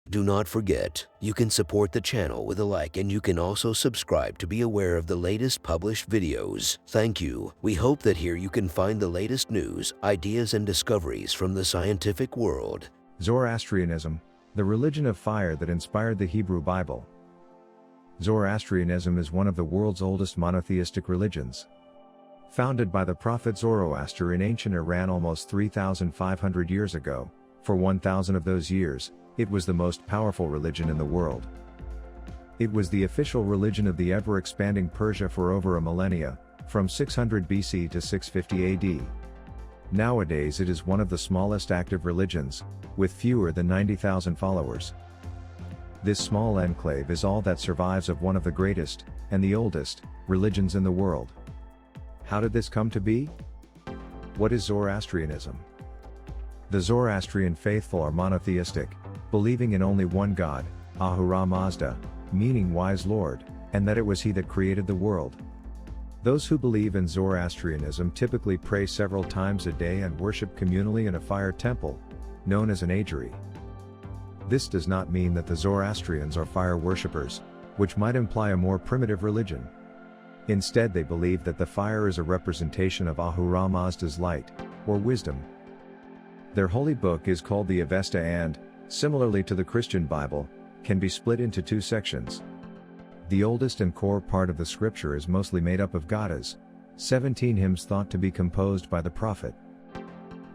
Do not forget, you can support the channel with a like, and you can also subscribe to be aware of the latest published videos. Thank you. We hope that here you can find the latest news, ideas, and discoveries from the scientific world. Zoroastrianism, the religion of fire that inspired the Hebrew Bible. Zoroastrianism is one of the world's oldest monotheistic religions. Founded by the prophet Zoroaster in ancient Iran almost 3,500 years ago, for 1,000 of those years, it was the most powerful religion in the world. It was the official religion of the ever-expanding Persia for over a millennia, from 600 BC to 650 AD. Nowadays it is one of the smallest active religions, with fewer than 90,000 followers. This small enclave is all that survives of one of the greatest, and the oldest, religions in the world. How did this come to be? What is Zoroastrianism? The Zoroastrian faithful are monotheistic, believing in only one God, Ahura Mazda, meaning wise Lord, and that it was he that created the world. Those who believe in Zoroastrianism typically pray several times a day and worship communally in a fire temple, known as an agery. This does not mean that the Zoroastrians are fire worshippers, which might imply a more primitive religion. Instead, they believe that the fire is a representation of Ahura Mazda's light, or wisdom. Their holy book is called the Avesta and, similarly to the Christian Bible, can be split into two sections. The oldest and core part of the scripture is mostly made up of gathas, 17 hymns thought to be composed by the prophet.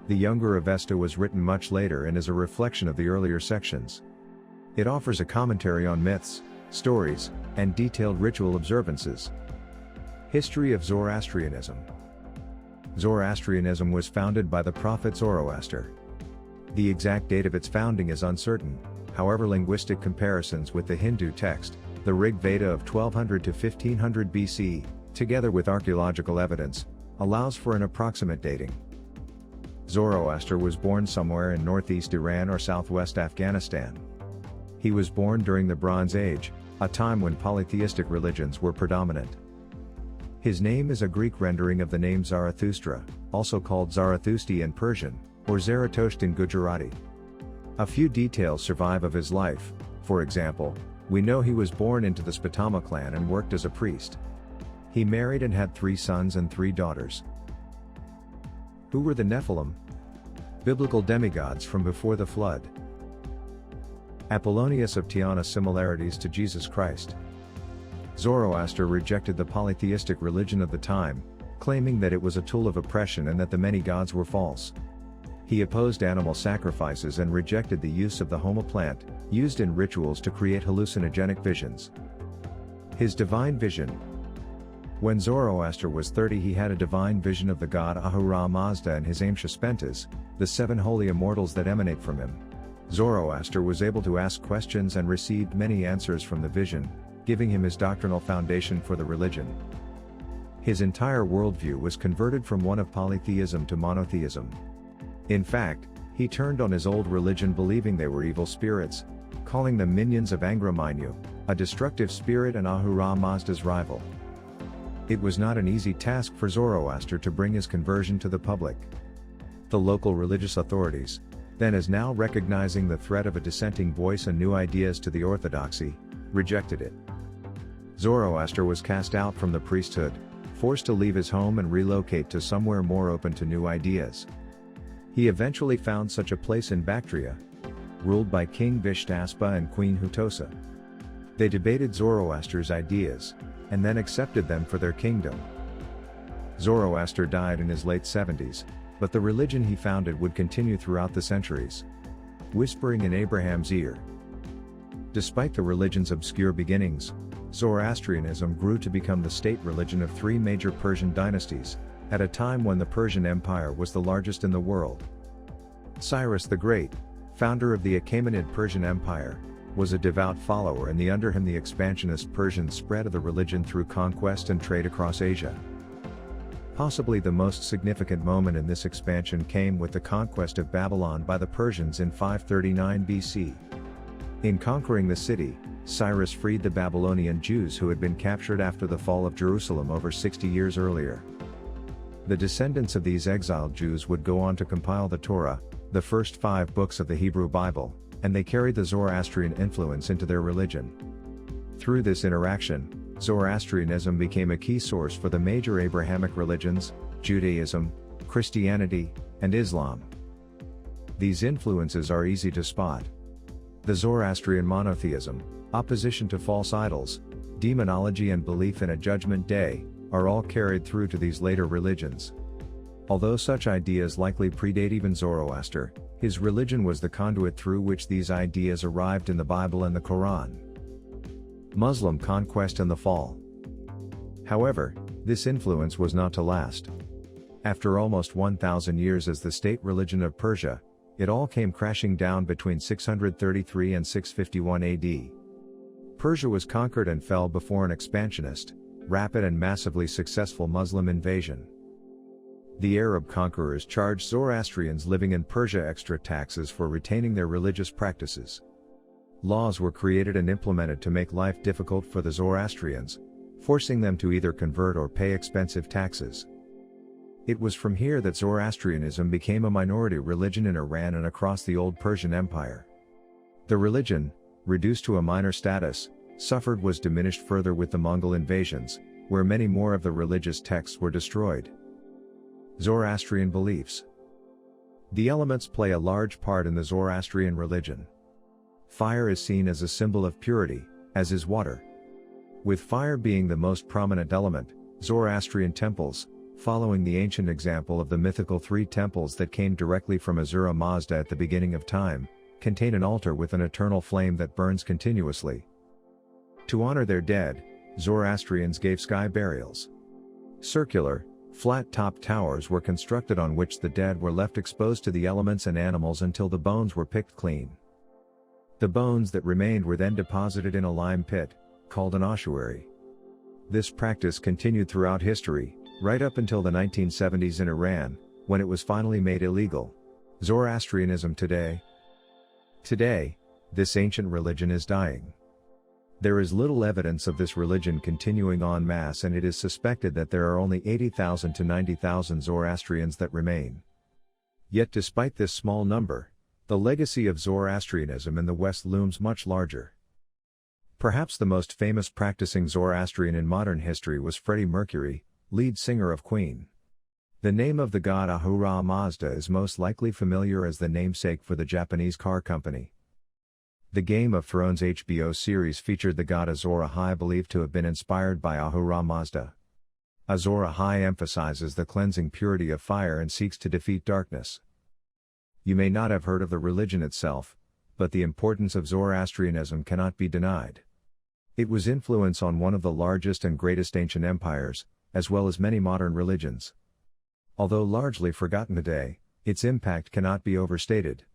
The younger Avesta was written much later and is a reflection of the earlier sections. It offers a commentary on myths, stories, and detailed ritual observances. History of Zoroastrianism. Zoroastrianism was founded by the prophet Zoroaster. The exact date of its founding is uncertain, however linguistic comparisons with the Hindu text, the Rig Veda of 1200 to 1500 BC, together with archaeological evidence, allows for an approximate dating. Zoroaster was born somewhere in northeast Iran or southwest Afghanistan. He was born during the Bronze Age, a time when polytheistic religions were predominant. His name is a Greek rendering of the name Zarathustra, also called Zarathustri in Persian, or Zaratosht in Gujarati. A few details survive of his life. For example, we know he was born into the Spatama clan and worked as a priest. He married and had 3 sons and 3 daughters. Who were the Nephilim? Biblical demigods from before the flood. Apollonius of Tyana similarities to Jesus Christ. Zoroaster rejected the polytheistic religion of the time, claiming that it was a tool of oppression and that the many gods were false. He opposed animal sacrifices and rejected the use of the homa plant, used in rituals to create hallucinogenic visions. His divine vision. When Zoroaster was 30, he had a divine vision of the god Ahura Mazda and his Amshaspentas, the 7 holy immortals that emanate from him. Zoroaster was able to ask questions and received many answers from the vision, giving him his doctrinal foundation for the religion. His entire worldview was converted from one of polytheism to monotheism. In fact, he turned on his old religion believing they were evil spirits, calling them minions of Angramanyu, a destructive spirit and Ahura Mazda's rival. It was not an easy task for Zoroaster to bring his conversion to the public. The local religious authorities, then as now recognizing the threat of a dissenting voice and new ideas to the orthodoxy, rejected it. Zoroaster was cast out from the priesthood, forced to leave his home and relocate to somewhere more open to new ideas. He eventually found such a place in Bactria, ruled by King Vishtaspa and Queen Hutosa. They debated Zoroaster's ideas, and then accepted them for their kingdom. Zoroaster died in his late 70s, but the religion he founded would continue throughout the centuries. Whispering in Abraham's ear. Despite the religion's obscure beginnings, Zoroastrianism grew to become the state religion of 3 major Persian dynasties, at a time when the Persian Empire was the largest in the world. Cyrus the Great, founder of the Achaemenid Persian Empire, was a devout follower, and under him the expansionist Persians spread of the religion through conquest and trade across Asia. Possibly the most significant moment in this expansion came with the conquest of Babylon by the Persians in 539 BC. In conquering the city, Cyrus freed the Babylonian Jews who had been captured after the fall of Jerusalem over 60 years earlier. The descendants of these exiled Jews would go on to compile the Torah, the first 5 books of the Hebrew Bible, and they carried the Zoroastrian influence into their religion. Through this interaction, Zoroastrianism became a key source for the major Abrahamic religions, Judaism, Christianity, and Islam. These influences are easy to spot. The Zoroastrian monotheism, opposition to false idols, demonology and belief in a judgment day, are all carried through to these later religions. Although such ideas likely predate even Zoroaster, his religion was the conduit through which these ideas arrived in the Bible and the Quran. Muslim conquest and the fall. However, this influence was not to last. After almost 1,000 years as the state religion of Persia, it all came crashing down between 633 and 651 AD. Persia was conquered and fell before an expansionist, rapid and massively successful Muslim invasion. The Arab conquerors charged Zoroastrians living in Persia extra taxes for retaining their religious practices. Laws were created and implemented to make life difficult for the Zoroastrians, forcing them to either convert or pay expensive taxes. It was from here that Zoroastrianism became a minority religion in Iran and across the old Persian Empire. The religion, reduced to a minor status, was diminished further with the Mongol invasions, where many more of the religious texts were destroyed. Zoroastrian beliefs. The elements play a large part in the Zoroastrian religion. Fire is seen as a symbol of purity, as is water. With fire being the most prominent element, Zoroastrian temples, following the ancient example of the mythical 3 temples that came directly from Ahura Mazda at the beginning of time, contain an altar with an eternal flame that burns continuously. To honor their dead, Zoroastrians gave sky burials. Circular, flat-topped towers were constructed on which the dead were left exposed to the elements and animals until the bones were picked clean. The bones that remained were then deposited in a lime pit, called an ossuary. This practice continued throughout history, right up until the 1970s in Iran, when it was finally made illegal. Zoroastrianism today. Today, this ancient religion is dying. There is little evidence of this religion continuing en masse, and it is suspected that there are only 80,000 to 90,000 Zoroastrians that remain. Yet despite this small number, the legacy of Zoroastrianism in the West looms much larger. Perhaps the most famous practicing Zoroastrian in modern history was Freddie Mercury, lead singer of Queen. The name of the god Ahura Mazda is most likely familiar as the namesake for the Japanese car company. The Game of Thrones HBO series featured the god Azor Ahai, believed to have been inspired by Ahura Mazda. Azor Ahai emphasizes the cleansing purity of fire and seeks to defeat darkness. You may not have heard of the religion itself, but the importance of Zoroastrianism cannot be denied. It was influence on one of the largest and greatest ancient empires, as well as many modern religions. Although largely forgotten today, its impact cannot be overstated.